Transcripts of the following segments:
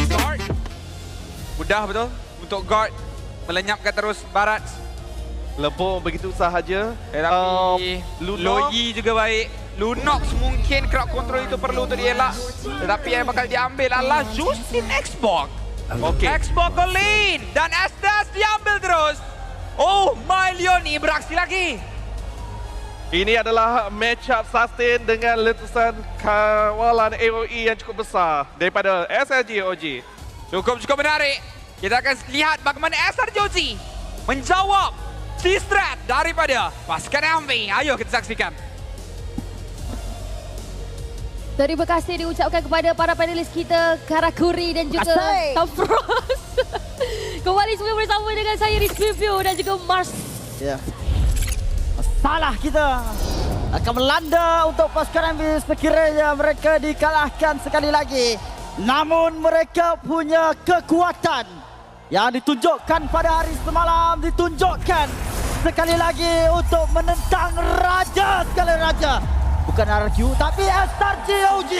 Guard. Mudah betul untuk guard melenyapkan terus Barat. Lempung begitu sahaja. Tetapi Lunox. Loyi juga baik. Lunox mungkin crowd control itu perlu untuk dielak. Tetapi yang bakal diambil adalah Justin Xbox. Okey. Xbox ke lane. Dan Estes diambil terus. Oh, Mylioni beraksi lagi. Ini adalah match up sustain dengan letusan kawalan AOE yang cukup besar daripada SLG OG. Cukup menarik. Kita akan lihat bagaimana SRJOG menjawab C-Strat daripada pasukan MV. Ayo kita saksikan. Terima kasih diucapkan kepada para panelis kita, Karakuri dan juga Tom Frost. Kembali semua bersama dengan saya Rizky View dan juga Mars. Ya. Masalah kita akan melanda untuk pasukan MV sekiranya mereka dikalahkan sekali lagi. Namun mereka punya kekuatan yang ditunjukkan pada hari semalam, ditunjukkan sekali lagi untuk menentang raja segala raja. Bukan RQ tapi SRJOG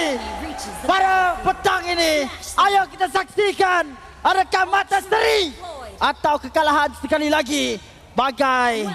pada petang ini. Ayo kita saksikan adakah mata seri atau kekalahan sekali lagi bagai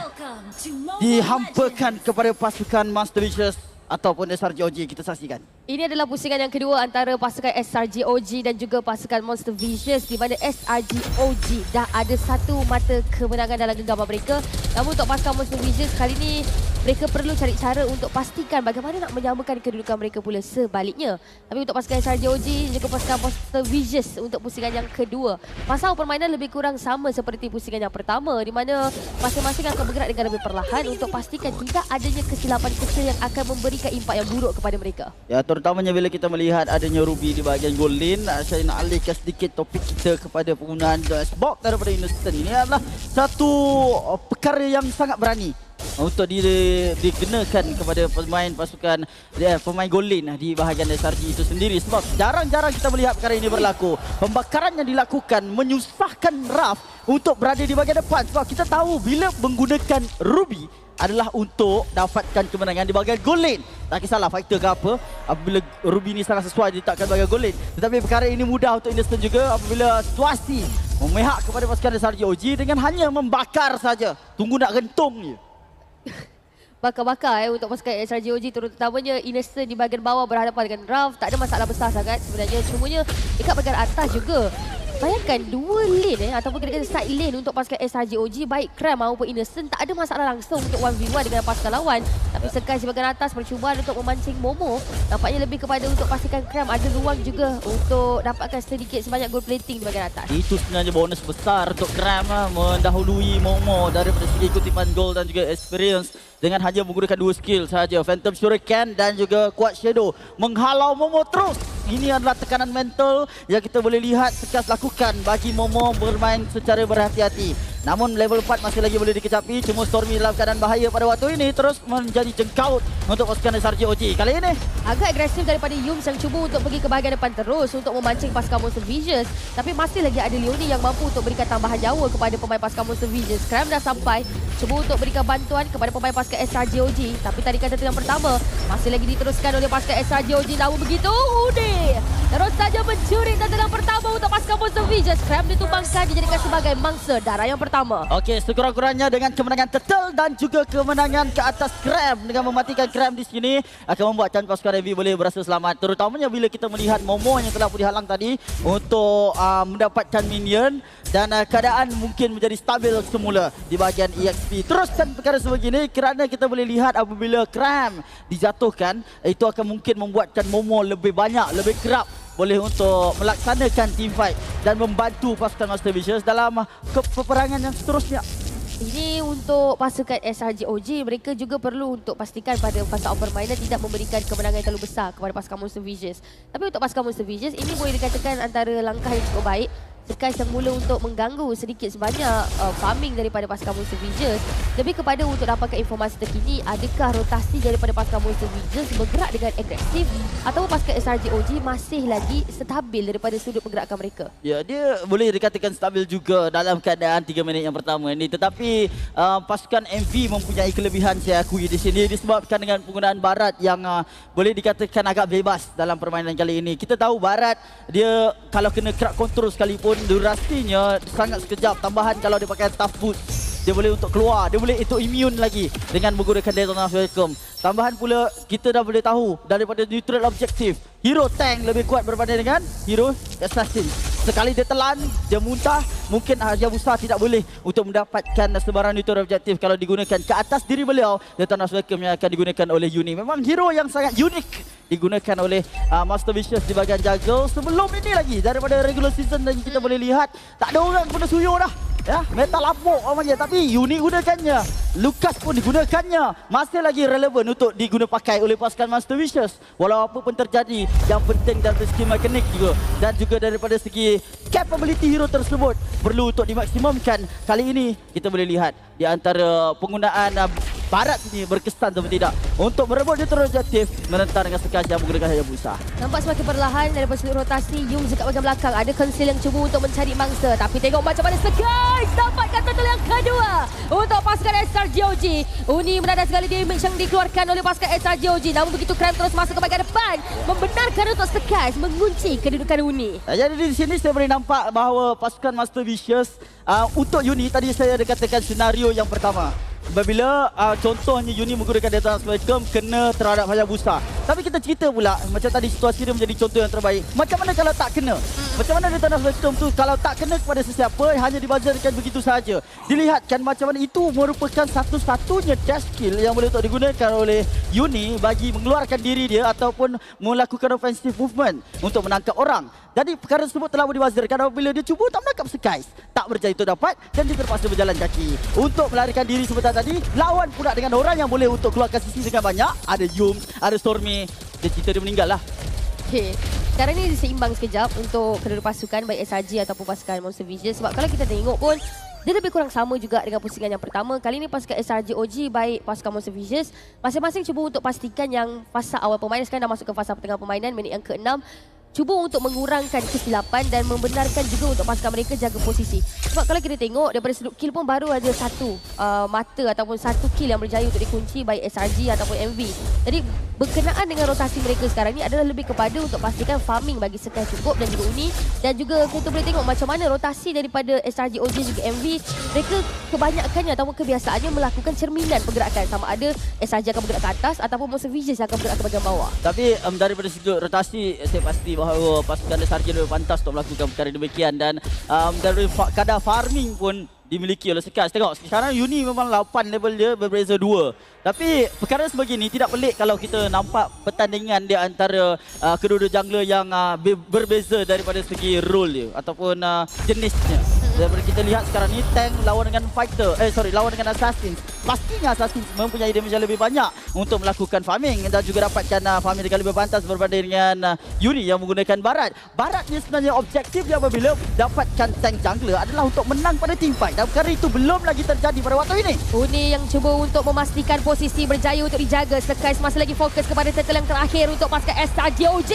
dihampakan kepada pasukan Monster Vicious ataupun SRJOG. Kita saksikan. Ini adalah pusingan yang kedua antara pasukan SRJOG dan juga pasukan Monster Vicious di mana SRJOG dah ada satu mata kemenangan dalam genggaman mereka. Namun untuk pasukan Monster Vicious kali ini mereka perlu cari cara untuk pastikan bagaimana nak menyamakan kedudukan mereka pula sebaliknya. Tapi untuk pasukan SRJOG dan juga pasukan Monster Vicious untuk pusingan yang kedua, pasal permainan lebih kurang sama seperti pusingan yang pertama di mana masing-masing akan bergerak dengan lebih perlahan untuk pastikan tidak adanya kesilapan kecil yang akan memberikan impak yang buruk kepada mereka. Ya, terutamanya bila kita melihat adanya Ruby di bahagian goal lane, saya nak alihkan sedikit topik kita kepada penggunaan Xbox daripada Innocent. Ini adalah satu perkara yang sangat berani untuk dikenakan kepada pemain pasukan pemain goal lane di bahagian SRG itu sendiri, sebab jarang-jarang kita melihat perkara ini berlaku. Pembakaran yang dilakukan menyusahkan Raf untuk berada di bahagian depan, sebab kita tahu bila menggunakan Ruby adalah untuk dapatkan kemenangan di bahagian goal lane. Tak kisahlah fighter ke apa, apabila Ruby ni sangat sesuai diletakkan bahagian goal lane. Tetapi perkara ini mudah untuk Innocent juga apabila situasi memihak kepada pasukan SRJOG dengan hanya membakar saja. Tunggu nak rentung je. Bakar-bakar untuk pasukan SRJOG, terutamanya Innocent di bahagian bawah berhadapan dengan Ralph. Tak ada masalah besar sangat sebenarnya, cumanya dekat bahagian atas juga. Bayangkan dua lane ataupun kira-kira side lane untuk pasukan SRJOG, baik Cram maupun Innocent, tak ada masalah langsung untuk 1v1 dengan pasukan lawan. Tapi Sekai di bahagian atas percubaan untuk memancing Momo, nampaknya lebih kepada untuk pastikan Cram ada ruang juga untuk dapatkan sedikit sebanyak gold plating di bahagian atas. Itu sebenarnya bonus besar untuk Cram mendahului Momo daripada segi kutipan gol dan juga experience dengan hanya menggunakan dua skill sahaja, Phantom Shuriken dan juga Quad Shadow menghalau Momo terus. Ini adalah tekanan mental yang kita boleh lihat Sekas lakukan bagi Momo bermain secara berhati-hati. Namun level 4 masih lagi boleh dikecapi. Cuma Stormy dalam keadaan bahaya pada waktu ini, terus menjadi jengkaut untuk pasukan SRJOG. Kali ini agak agresif daripada Yums yang cuba untuk pergi ke bahagian depan terus untuk memancing pasukan Monster Vicious. Tapi masih lagi ada Leoni yang mampu untuk berikan tambahan nyawa kepada pemain pasukan Monster Vicious. Cram dah sampai, cuba untuk berikan bantuan kepada pemain pasukan SRJOG. Tapi tarikan tentangan pertama masih lagi diteruskan oleh pasukan SRJOG. Namun begitu, Ude terus saja mencuri tentangan pertama untuk pasukan Monster Vicious. Cram ditumbangkan, dijadikan sebagai mangsa darah yang pertama. okey, sekurang-kurangnya dengan kemenangan Turtle dan juga kemenangan ke atas Cram dengan mematikan Cram di sini akan membuatkan pasukan Heavy boleh berasa selamat. Terutamanya bila kita melihat Momo yang telah dihalang tadi untuk mendapatkan minion dan keadaan mungkin menjadi stabil semula di bahagian EXP. Teruskan perkara sebegini kerana kita boleh lihat apabila Cram dijatuhkan, itu akan mungkin membuatkan Momo lebih banyak, lebih kerap boleh untuk melaksanakan team fight dan membantu pasukan Monster Vicious dalam peperangan yang seterusnya. Ini untuk pasukan SRJOG, mereka juga perlu untuk pastikan pada fasa permainan tidak memberikan kemenangan yang terlalu besar kepada pasukan Monster Vicious. Tapi untuk pasukan Monster Vicious, ini boleh dikatakan antara langkah yang cukup baik Skies yang mula untuk mengganggu sedikit sebanyak farming daripada pasukan Monster Vicious. Lebih kepada untuk dapatkan informasi terkini, adakah rotasi daripada pasukan Monster Vicious bergerak dengan agresif atau pasukan SRGOG masih lagi stabil daripada sudut pergerakan mereka? Ya, dia boleh dikatakan stabil juga dalam keadaan 3 minit yang pertama ini. Tetapi pasukan MV mempunyai kelebihan saya akui di sini disebabkan dengan penggunaan barat yang boleh dikatakan agak bebas dalam permainan kali ini. Kita tahu barat dia kalau kena crack control sekalipun durasinya sangat sekejap. Tambahan kalau dia pakai tough boot, dia boleh untuk keluar, dia boleh itu immune lagi dengan menggunakan Daytona Welcome. Tambahan pula kita dah boleh tahu daripada neutral objektif, hero tank lebih kuat berbanding dengan hero assassin. Sekali dia telan, dia muntah, mungkin Hayabusa tidak boleh untuk mendapatkan sebarang neutral objektif kalau digunakan ke atas diri beliau. Daytona Welcome yang akan digunakan oleh Uni. Memang hero yang sangat unik digunakan oleh Master Vicious di bahagian Juggle. Sebelum ini lagi daripada regular season dan kita boleh lihat tak ada orang pun suyo dah. Ya, metal lapuk namanya, tapi Uni gunakannya. Lucas pun digunakannya. Masih lagi relevan untuk diguna pakai oleh pasukan Master Vicious. Walau apa pun terjadi, yang penting dari segi mekanik juga dan juga daripada segi capability hero tersebut perlu untuk dimaksimumkan. Kali ini kita boleh lihat di antara penggunaan barat ini berkesan atau tidak untuk merebut neutral objektif menentang dengan Skies yang menggunakan Hayabusa. Nampak semakin perlahan daripada sudut rotasi. Yung dekat bahagian belakang. Ada Conceal yang cuba untuk mencari mangsa. Tapi tengok macam mana Skies dapatkan total yang kedua untuk pasukan SRGOG. Uni menadah segala damage yang dikeluarkan oleh pasukan SRGOG. Namun begitu Krem terus masuk ke bahagian depan, membenarkan untuk Skies mengunci kedudukan Uni. Jadi di sini saya boleh nampak bahawa pasukan Master Vicious untuk Uni tadi saya ada katakan senario yang pertama. Apabila contohnya Uni menggunakan Daytona Welcome kena terhadap Hayabusa. Tapi kita cerita pula macam tadi situasi dia menjadi contoh yang terbaik. Macam mana kalau tak kena? Macam mana Daytona Welcome tu kalau tak kena kepada sesiapa hanya dibazarkan begitu saja. Dilihatkan macam mana itu merupakan satu-satunya dash skill yang boleh untuk digunakan oleh Uni bagi mengeluarkan diri dia ataupun melakukan offensive movement untuk menangkap orang. Jadi perkara tersebut telah dibazarkan apabila dia cuba tak menangkap Skies. Tak berjaya untuk dapat dan dia terpaksa berjalan kaki. Untuk melarikan diri sebentar tadi, lawan pula dengan orang yang boleh untuk keluarkan sisi dengan banyak. Ada Yum, ada Stormy. Dia cerita dia meninggal lah. Okay. Sekarang ni seimbang sekejap untuk kedua pasukan baik SRG ataupun pasukan Monster Vicious. Sebab kalau kita tengok pun dia lebih kurang sama juga dengan pusingan yang pertama. Kali ini pasukan SRGOG baik pasukan Monster Vicious masing-masing cuba untuk pastikan yang fasa awal permainan. Sekarang dah masuk ke fasa pertengahan permainan, minit yang ke-6. Cuba untuk mengurangkan kesilapan dan membenarkan juga untuk pasukan mereka jaga posisi. Sebab kalau kita tengok daripada sudut kill pun baru ada satu mata ataupun satu kill yang berjaya untuk dikunci baik SRG ataupun MV. Jadi berkenaan dengan rotasi mereka sekarang ni adalah lebih kepada untuk pastikan farming bagi Skies cukup dan juga Uni. Dan juga kita boleh tengok macam mana rotasi daripada SRGOG juga MV. Mereka kebanyakannya ataupun kebiasaannya melakukan cerminan pergerakan. Sama ada SRG akan bergerak ke atas ataupun Monster Vicious akan bergerak ke bahagian bawah. Tapi daripada sudut rotasi saya pasti bahawa pasukan SRG lebih pantas untuk melakukan perkara demikian dan dari kadar farming pun dimiliki oleh Skies. Tengok sekarang Uni memang 8 level dia berbeza 2. Tapi perkara sebegini tidak pelik kalau kita nampak pertandingan di antara kedua-dua jungler yang berbeza daripada segi role dia ataupun jenisnya. Daripada kita lihat sekarang ni tank lawan dengan fighter, lawan dengan assassin. Pastinya assassin mempunyai damage yang lebih banyak untuk melakukan farming dan juga dapatkan farming dengan lebih pantas berbanding dengan Uni yang menggunakan barat. Barat ni sebenarnya objektif dia apabila dapatkan tank jungler adalah untuk menang pada team fight. Dan perkara itu belum lagi terjadi pada waktu ini. Uni yang cuba untuk memastikan posisi berjaya untuk dijaga. Skies masih lagi fokus kepada turtle yang terakhir untuk pasukan SRGOG.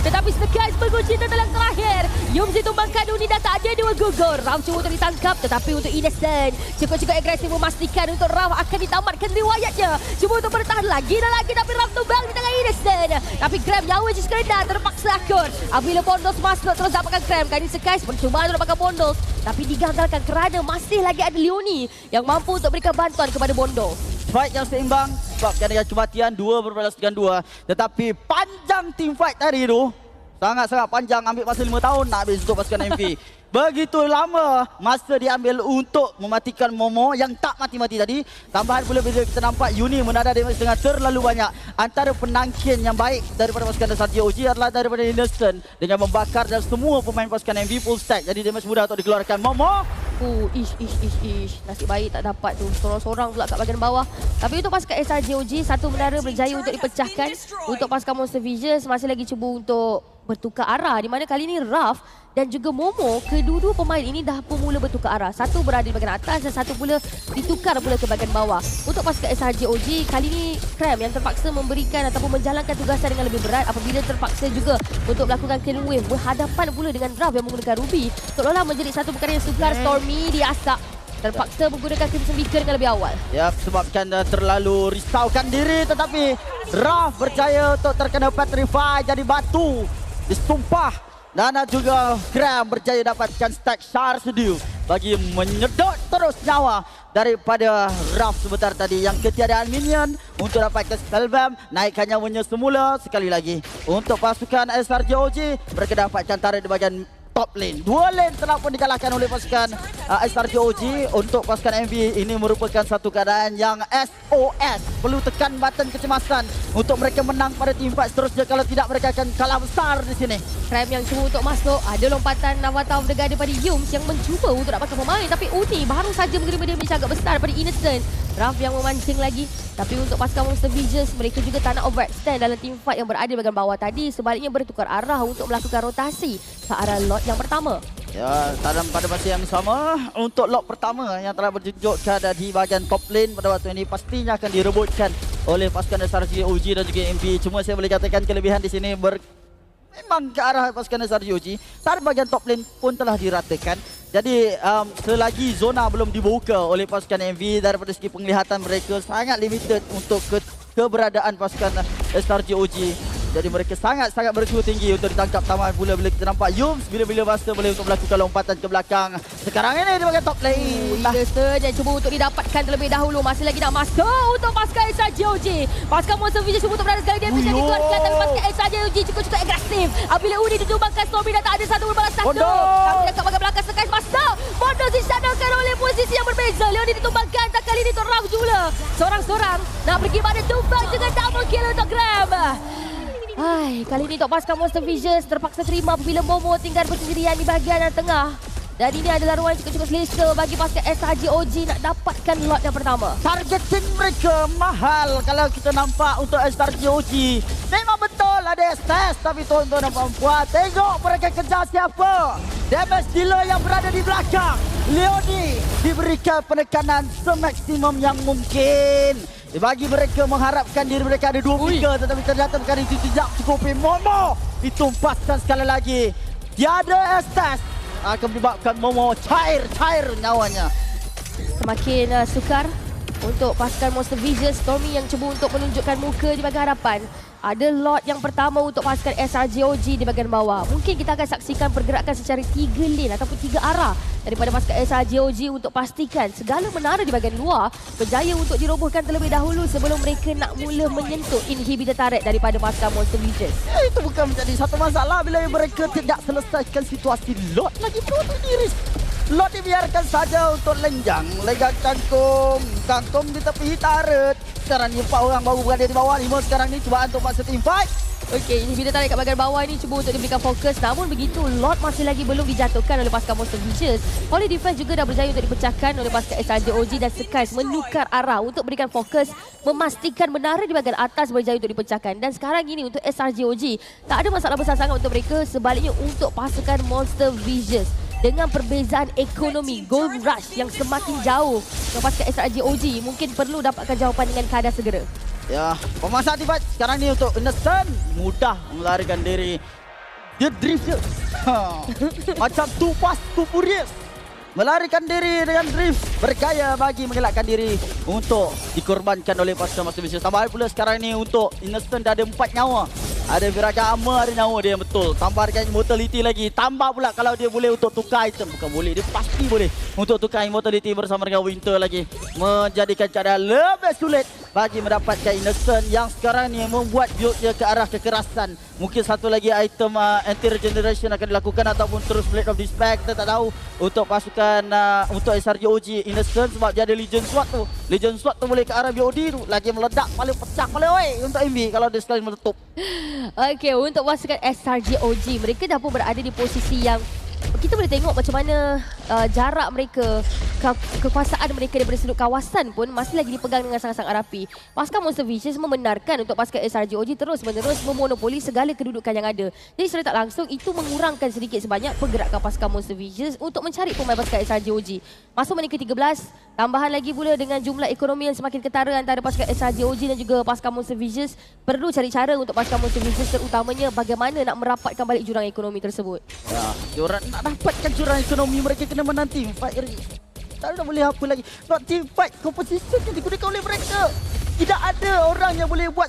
Tetapi Skies mengunci turtle yang terakhir. Yum ditumbangkan Uni dan tak ada dua gugur. Ram cuba untuk ditangkap tetapi untuk Innocent cukup-cukup agresif memastikan untuk Ram akan ditamatkan riwayatnya. Cuba untuk bertahan lagi dan lagi tapi Ram tumbang di tangan Innocent. Tapi Graham nyawa je sekadar terpaksa akun. Apabila Bondos masuk terus dapatkan Graham. Kali ini Skies mencuba untuk dapatkan Bondos tapi digagalkan kerana masih lagi ada Leonie yang mampu untuk berikan bantuan kepada Bondos. Fight yang seimbang sebabkan dengan kematian 2 berbalas dengan 2. Tetapi panjang team fight tadi tu. Sangat-sangat panjang, ambil masa 5 tahun nak habis untuk pasukan MV. Begitu lama masa diambil untuk mematikan Momo yang tak mati-mati tadi. Tambahan pula bila kita nampak Uni menadah damage dengan terlalu banyak. Antara penangkian yang baik daripada pasukan SRGOG adalah daripada Innocent dengan membakar dan semua pemain pasukan MV full stack. Jadi damage mudah untuk dikeluarkan. Momo. Ish. Nasib baik tak dapat tu. Sorang-sorang pula kat bahagian bawah. Tapi untuk pasukan SRGOG, satu menara berjaya untuk dipecahkan. Untuk pasukan Monster Vicious masih lagi cuba untuk bertukar arah di mana kali ini Raf dan juga Momo, kedua-dua pemain ini dah pun mula bertukar arah. Satu berada di bahagian atas dan satu pula ditukar pula ke bahagian bawah. Untuk pasukan SRG OG, kali ini Krem yang terpaksa memberikan ataupun menjalankan tugasan dengan lebih berat apabila terpaksa juga untuk melakukan killing wave berhadapan pula dengan Raf yang menggunakan Ruby. Seolah-olah menjadi satu perkara yang sukar. Stormy diasak. Terpaksa menggunakan Crimson Beacon dengan lebih awal. Ya, sebabkan terlalu risaukan diri tetapi Raf berjaya untuk terkena petrify jadi batu. Disumpah. Dan juga Krem berjaya dapatkan stack Shard Studio bagi menyedot terus nyawa daripada Raf sebentar tadi. Yang ketiadaan minion untuk dapatkan spellbomb, naikkan nyawanya semula sekali lagi. Untuk pasukan SRG OG, mereka dapatkan tarik di bahagian top lane. Dua lane telah pun dikalahkan oleh pasukan SRG OG. Untuk pasukan MV ini merupakan satu keadaan yang SOS. Perlu tekan button kecemasan untuk mereka menang pada team fight seterusnya. Kalau tidak mereka akan kalah besar di sini. Krem yang cuba untuk masuk. Ada lompatan Avatar of the God daripada Yums yang mencuba untuk dapatkan pemain. Tapi Uni baru saja menerima damage agak besar daripada Innocent. Raf yang memancing lagi. Tapi untuk pasukan Monster Visions, mereka juga tak nak overextend dalam team fight yang berada di bahagian bawah tadi. Sebaliknya bertukar arah untuk melakukan rotasi ke arah lot yang pertama. Ya, dalam pada masa yang sama untuk lot pertama yang telah berjujukkan di bahagian top lane pada waktu ini pastinya akan direbutkan oleh pasukan SRG OG dan juga MV. Cuma saya boleh katakan kelebihan di sini memang ke arah pasukan SRG OG. Tarikh bahagian top lane pun telah diratakan. Jadi selagi zona belum dibuka oleh pasukan MV, daripada segi penglihatan mereka sangat limited untuk keberadaan pasukan SRG OG. Jadi mereka sangat-sangat berisiko tinggi untuk ditangkap taman pula bila kita nampak Yums bila-bila masa boleh untuk melakukan lompatan ke belakang. Sekarang ini di bahagian top lane. Innocent yang cuba untuk didapatkan terlebih dahulu. Masih lagi nak masuk untuk pasukan SRG OG. Pasukan Monster Vision cuba untuk berada sekali damage yang dikeluarkan. Tapi pasukan SRG OG cukup agresif. Apabila Uni ditumbangkan, Stormy dah tak ada satu berbalas satu. Tapi dekat bahagian belakang Sekais masuk. Mondo disyadowkan oleh posisi yang berbeza. Leoni ditumbangkan. Tak kali ini untuk Raf Jula. Seorang-seorang nak pergi pada tumbang dengan double kill untuk Grab. Hai, kali ini untuk pasukan Monster Visions terpaksa terima apabila Momo tinggal bersendirian di bahagian tengah. Dan ini adalah ruang yang cukup selesa bagi pasukan SRG OG nak dapatkan lot yang pertama. Targeting mereka mahal kalau kita nampak untuk SRG OG. Memang betul ada SS, tapi tuan-tuan dan puan-puan, tengok mereka kejar siapa. Damage dealer yang berada di belakang. Leoni diberikan penekanan semaksimum yang mungkin. Bagi mereka mengharapkan diri mereka ada 2-3, tetapi ternyata perkara itu tidak cukup. Momo ditumpaskan sekali lagi. Tiada estes akan menyebabkan Momo cair nyawanya. Semakin sukar untuk pasukan Monster Vision. Stormy yang cuba untuk menunjukkan muka di bahagian hadapan. Ada lot yang pertama untuk pasukan SRG OG di bahagian bawah. Mungkin kita akan saksikan pergerakan secara 3 lane ataupun 3 arah daripada pasukan SRG OG untuk pastikan segala menara di bahagian luar berjaya untuk dirobohkan terlebih dahulu sebelum mereka nak mula menyentuh inhibitor turret daripada pasukan Monster Vision. Itu bukan menjadi satu masalah bila mereka tidak selesaikan situasi lot lagi berutuh diri. Lot dibiarkan saja untuk lenjang kangkung di tepi turret. Sekarang ni 4 orang baru berada di bawah, 5 sekarang ni cubaan untuk masa team fight. Okey, ini bila tarik kat bahagian bawah ni cuba untuk diberikan fokus. Namun begitu, lot masih lagi belum dijatuhkan oleh pasukan Monster Visions. Poly Defense juga dah berjaya untuk dipecahkan oleh pasukan SRG OG dan Sekais menukar arah untuk berikan fokus, memastikan menara di bahagian atas berjaya untuk dipecahkan. Dan sekarang ini untuk SRG OG, tak ada masalah besar sangat untuk mereka. Sebaliknya untuk pasukan Monster Visions, dengan perbezaan ekonomi Gold Rush yang semakin jauh, pasukan SRG OG mungkin perlu dapatkan jawapan dengan keadaan segera. Ya, pemasak tiba sekarang ni untuk Innocent mudah melarikan diri. Dia drift je. Macam Too Fast, Too Furious. Melarikan diri dengan drift. Bergaya bagi mengelakkan diri untuk dikorbankan oleh pasukan Monster Vision. Tambah pula sekarang ni untuk Innocent dah ada 4 nyawa. Ada Viraga Armor, ada nyawa dia yang betul. Tambah dengan Immortality lagi. Tambah pula kalau dia boleh untuk tukar item. Bukan boleh, dia pasti boleh untuk tukar Immortality bersama dengan Winter lagi. Menjadikan keadaan lebih sulit bagi mendapatkan Innocent yang sekarang ni membuat build dia ke arah kekerasan. Mungkin satu lagi item anti-regeneration akan dilakukan ataupun terus Blade of Despair. Kita tak tahu untuk pasukan untuk SRG OG Innocent sebab dia ada Legion Sword tu. Legion Sword tu boleh ke arah BOD tu. Lagi meledak, paling pecah, paling oi untuk MV kalau dia sekali meletup. Okey, untuk pasukan SRG OG, mereka dah pun berada di posisi yang kita boleh tengok macam mana jarak mereka, kekuasaan mereka daripada sudut kawasan pun masih lagi dipegang dengan sangat-sangat rapi. Pasukan Monster Visions membenarkan untuk pasukan SRGOG terus-menerus memonopoli segala kedudukan yang ada. Jadi secara tak langsung itu mengurangkan sedikit sebanyak pergerakan pasukan Monster Visions untuk mencari pemain pasukan SRGOG. Masuk menit ke-13, tambahan lagi pula dengan jumlah ekonomi yang semakin ketara antara pasukan SRGOG dan juga pasukan Monster Visions, perlu cari cara untuk pasukan Monster Visions terutamanya bagaimana nak merapatkan balik jurang ekonomi tersebut. Ya, diorang nak dapatkan jurang ekonomi, mereka kena menang team fight. Tak ada boleh apa lagi. Sebab team fight composition yang digunakan oleh mereka. Tidak ada orang yang boleh buat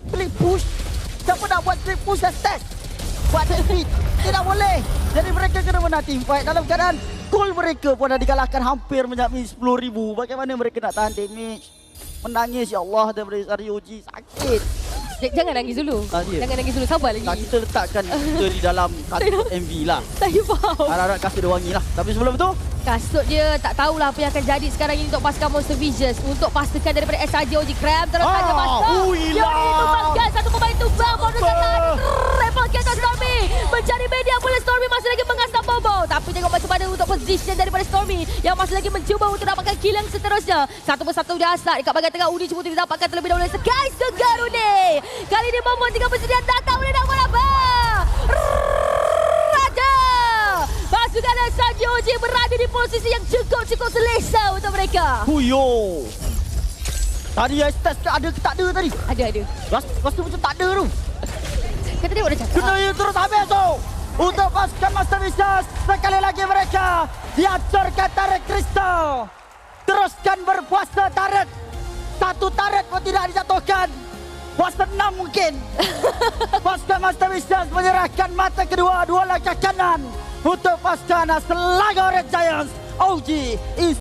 split push. Siapa nak buat split push attack? Buat defeat. Tidak boleh. Jadi mereka kena menang team fight dalam keadaan goal mereka pun dah dikalahkan hampir menyamai 10,000. Bagaimana mereka nak tahan damage? Menangis ya Allah daripada SRGOG. Sakit. Jangan nangis dulu. Ya. Jangan nangis dulu, sabar lagi. Kita letakkan kita di dalam kasut MV lah. Saya faham. Harap-harap kasut dia wangi lah. Tapi sebelum tu, Kasut dia tak tahulah apa yang akan jadi sekarang ini untuk pasukan Monster Visions. Untuk pastikan daripada SRGOG Cram terus saja masuk. Yang ditumbangkan satu pemain tumbang. Bonus attack. Repot ke atas Stormy. Mencari media pula Stormy masih lagi mengasah Bobo. Tapi tengok macam mana untuk position daripada Stormy yang masih lagi mencuba untuk dapatkan kill yang seterusnya. Satu persatu diasat dekat bahagian tengah. Udi cuba untuk didapatkan terlebih dahulu. Guys, Segar Udi. Kali ini Momon 3 persediaan datang oleh nak apa. Pasukan SRGOG berada di posisi yang cukup selesa untuk mereka. Huyo. Tadi stats ada ke tak ada tadi? Ada. Rasa macam tak ada tu. Kata dia udah cakap. Kena terus habis tu. Untuk pasukan Monster Visions, sekali lagi mereka dihancurkan turret Crystal. Teruskan berpuasa turret. Satu turret pun tidak dijatuhkan. Puasa 6 mungkin. Pasukan Monster Visions menyerahkan mata kedua, dua langkah kanan. Untuk pasukan Selangor Red Giants, OG is